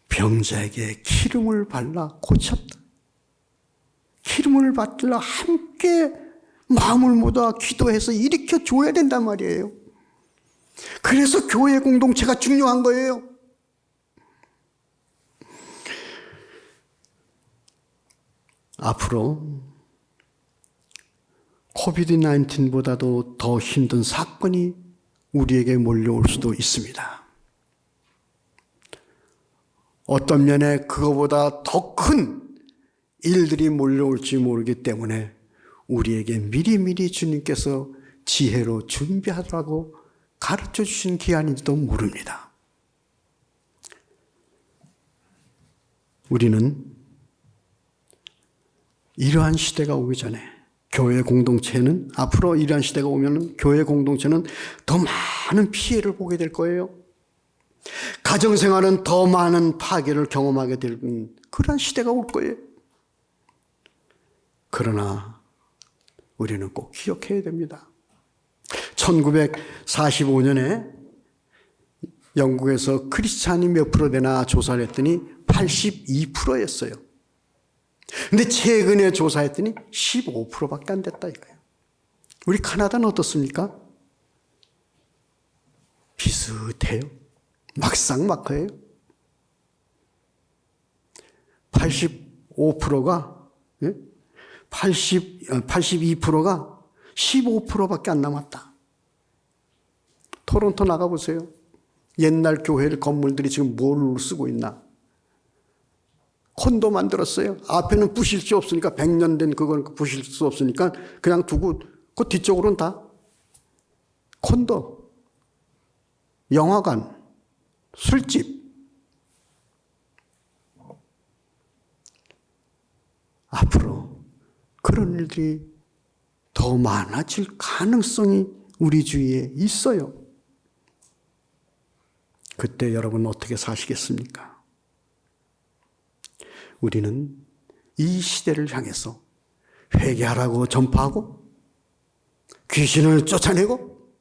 병자에게 기름을 발라 고쳤다. 기름을 받들러 함께 마음을 모아 기도해서 일으켜 줘야 된단 말이에요. 그래서 교회 공동체가 중요한 거예요. 앞으로 코비드-19보다도 더 힘든 사건이 우리에게 몰려올 수도 있습니다. 어떤 면에 그거보다 더 큰 일들이 몰려올지 모르기 때문에 우리에게 미리미리 주님께서 지혜로 준비하라고 가르쳐 주신 기한인지도 모릅니다. 우리는 이러한 시대가 오기 전에 교회 공동체는 앞으로 이러한 시대가 오면 교회 공동체는 더 많은 피해를 보게 될 거예요. 가정생활은 더 많은 파괴를 경험하게 될 그런 시대가 올 거예요. 그러나 우리는 꼭 기억해야 됩니다. 1945년에 영국에서 크리스찬이 몇 프로 되나 조사를 했더니 82%였어요. 근데 최근에 조사했더니 15%밖에 안 됐다 이거예요. 우리 카나다는 어떻습니까? 비슷해요. 막상막하예요. 82%가 15%밖에 안 남았다. 토론토 나가보세요. 옛날 교회 건물들이 지금 뭘 쓰고 있나? 콘도 만들었어요. 앞에는 부실 수 없으니까 100년 된 그건 부실 수 없으니까 그냥 두고 그 뒤쪽으로는 다 콘도, 영화관, 술집. 앞으로 그런 일들이 더 많아질 가능성이 우리 주위에 있어요. 그때 여러분 어떻게 사시겠습니까? 우리는 이 시대를 향해서 회개하라고 전파하고 귀신을 쫓아내고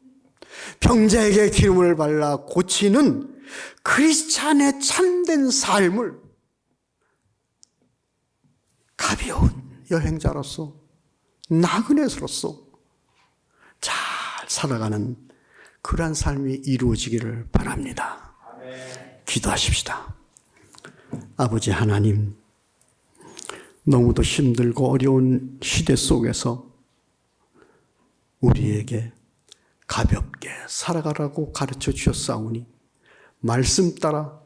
병자에게 기름을 발라 고치는 크리스찬의 참된 삶을 가벼운 여행자로서 나그네로서 잘 살아가는 그러한 삶이 이루어지기를 바랍니다. 기도하십시다. 아버지 하나님, 너무도 힘들고 어려운 시대 속에서 우리에게 가볍게 살아가라고 가르쳐 주셨사오니 말씀 따라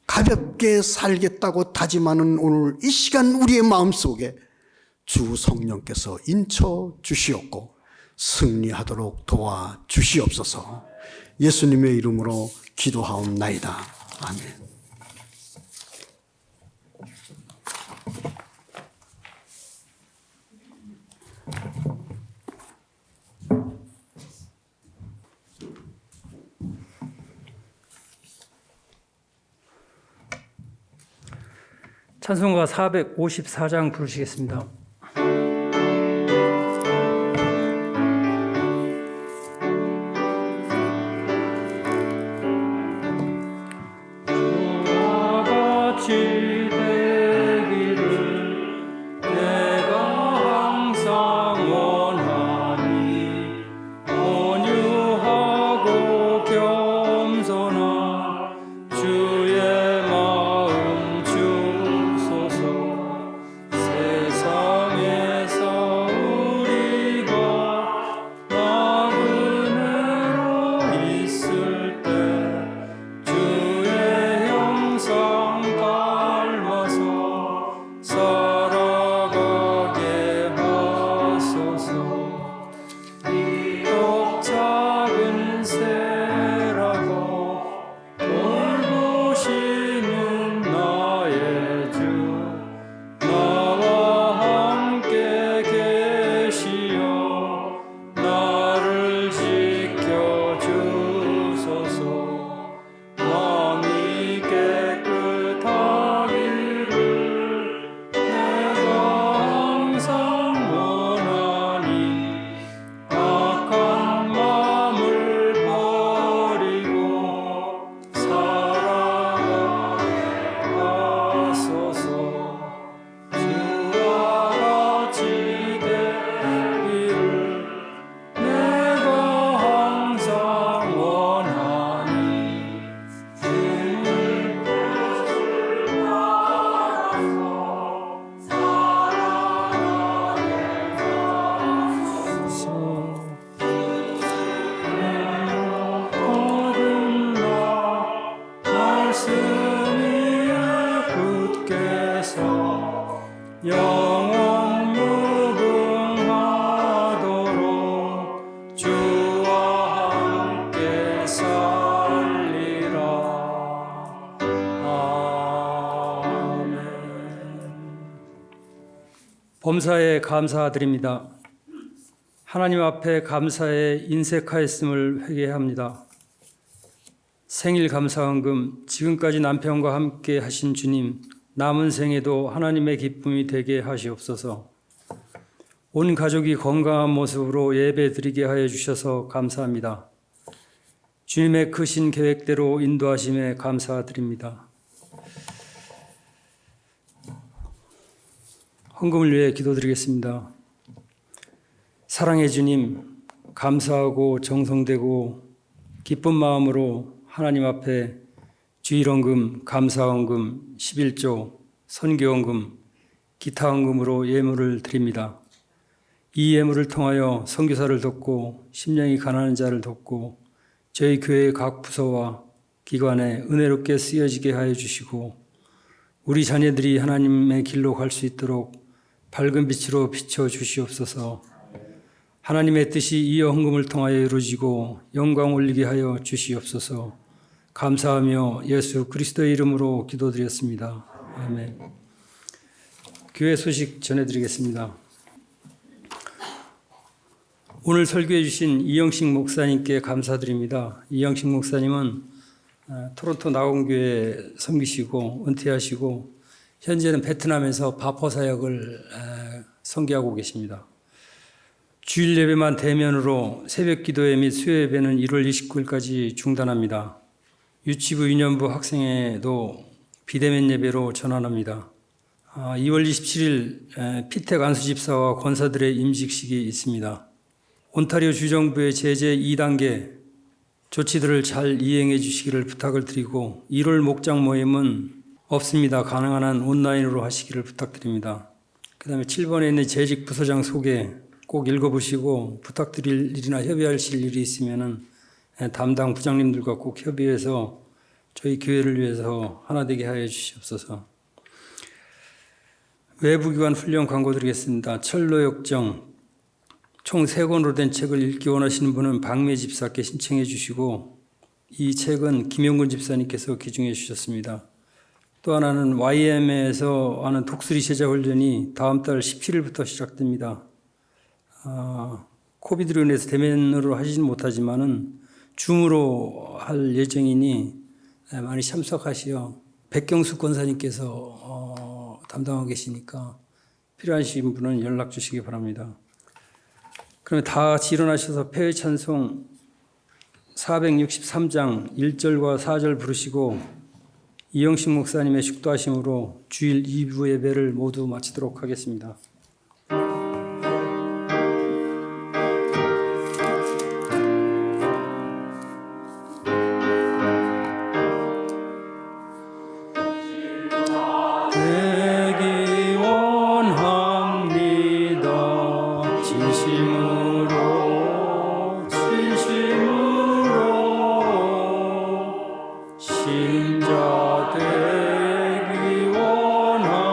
가볍게 살겠다고 다짐하는 오늘 이 시간 우리의 마음속에 주 성령께서 인쳐 주시옵고 승리하도록 도와 주시옵소서. 예수님의 이름으로 기도하옵나이다. 아멘.
찬송가 454장 부르시겠습니다. 주와 같이 되기를 내가 항상 원하니 온유하고 겸손한 주의 마음 주소서. 세상에서 우리가 나그네로 있을 때 주의 형상 따라 범사에 감사드립니다. 하나님 앞에 감사에 인색하였음을 회개합니다. 생일 감사헌금, 지금까지 남편과 함께 하신 주님, 남은 생에도 하나님의 기쁨이 되게 하시옵소서. 온 가족이 건강한 모습으로 예배 드리게 하여 주셔서 감사합니다. 주님의 크신 계획대로 인도하심에 감사드립니다. 헌금을 위해 기도드리겠습니다. 사랑의 주님, 감사하고 정성되고 기쁜 마음으로 하나님 앞에 주일헌금, 감사헌금, 11조, 선교헌금, 기타 헌금으로 예물을 드립니다. 이 예물을 통하여 선교사를 돕고 심령이 가난한 자를 돕고 저희 교회의 각 부서와 기관에 은혜롭게 쓰여지게 하여 주시고 우리 자녀들이 하나님의 길로 갈 수 있도록 밝은 빛으로 비춰 주시옵소서. 하나님의 뜻이 이 헌금을 통하여 이루어지고 영광 올리게 하여 주시옵소서. 감사하며 예수 그리스도의 이름으로 기도드렸습니다. 아멘. 교회 소식 전해드리겠습니다. 오늘 설교해 주신 이영식 목사님께 감사드립니다. 이영식 목사님은 토론토 낙원교회 섬기시고 은퇴하시고 현재는 베트남에서 바포 사역을 선교하고 계십니다. 주일 예배만 대면으로 새벽 기도회 및 수요 예배는 1월 29일까지 중단합니다. 유치부 유년부 학생회도 비대면 예배로 전환합니다. 2월 27일 피텍 안수집사와 권사들의 임직식이 있습니다. 온타리오 주정부의 제재 2단계 조치들을 잘 이행해 주시기를 부탁을 드리고 1월 목장 모임은 없습니다. 가능한 한 온라인으로 하시기를 부탁드립니다. 그 다음에 7번에 있는 재직 부서장 소개 꼭 읽어보시고 부탁드릴 일이나 협의하실 일이 있으면 담당 부장님들과 꼭 협의해서 저희 교회를 위해서 하나 되게 하여 주시옵소서. 외부기관 훈련 광고 드리겠습니다. 철로역정 총 3권으로 된 책을 읽기 원하시는 분은 박매 집사께 신청해 주시고 이 책은 김영근 집사님께서 기증해 주셨습니다. 또 하나는 YM에서 하는 독수리 제자 훈련이 다음 달 17일부터 시작됩니다. 코비드로 인해서 대면으로 하지는 못하지만은 줌으로 할 예정이니 많이 참석하시어 백경숙 권사님께서 담당하고 계시니까 필요하신 분은 연락 주시기 바랍니다. 그러면 다 같이 일어나셔서 폐회 찬송 463장 1절과 4절 부르시고 이영식 목사님의 축도하심으로 주일 2부 예배를 모두 마치도록 하겠습니다. 되기 원합니다. 진심으로 신자 되기 원합니다.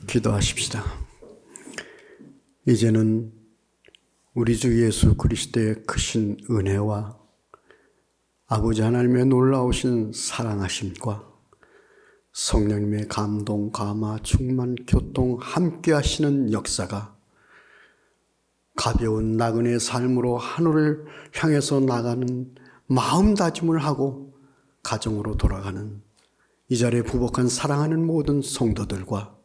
기도하십시다. 이제는 우리 주 예수 그리스도의 크신 은혜와 아버지 하나님의 놀라우신 사랑하심과 성령님의 감동, 감화, 충만, 교통 함께 하시는 역사가 가벼운 나그네 삶으로 하늘을 향해서 나가는 마음다짐을 하고 가정으로 돌아가는 이 자리에 부복한 사랑하는 모든 성도들과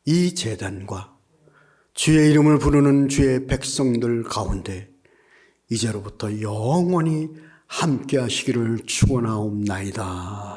이 제단과 주의 이름을 부르는 주의 백성들 가운데 이제로부터 영원히 함께 하시기를 축원하옵나이다.